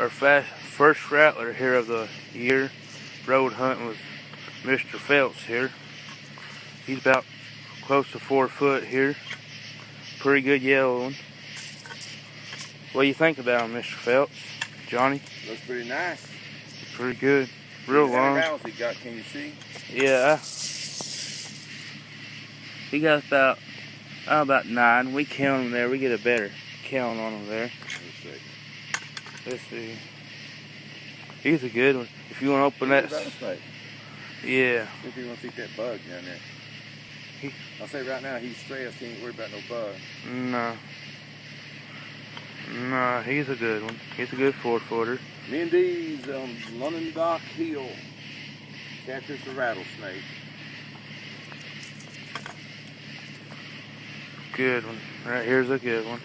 our first rattler here of the year, road hunting with Mr. Phelps here. He's about close to 4 foot here. Pretty good yellow one. What do you think about him, Mr. Phelps? Johnny? Looks pretty nice. Pretty good. Real long. How many rattles he got, can you see? Yeah. He got about 9. We count them there. We get a better count on them there. Let's see. He's a good one. If you want to open that. Yeah. If you want to take that bug down there. I'll say right now, he's stressed. He ain't worried about no bug. No. No, he's a good one. He's a good 4-footer. Mindy's on London Dock Hill. Catches the rattlesnake. Good one. Right here's a good one.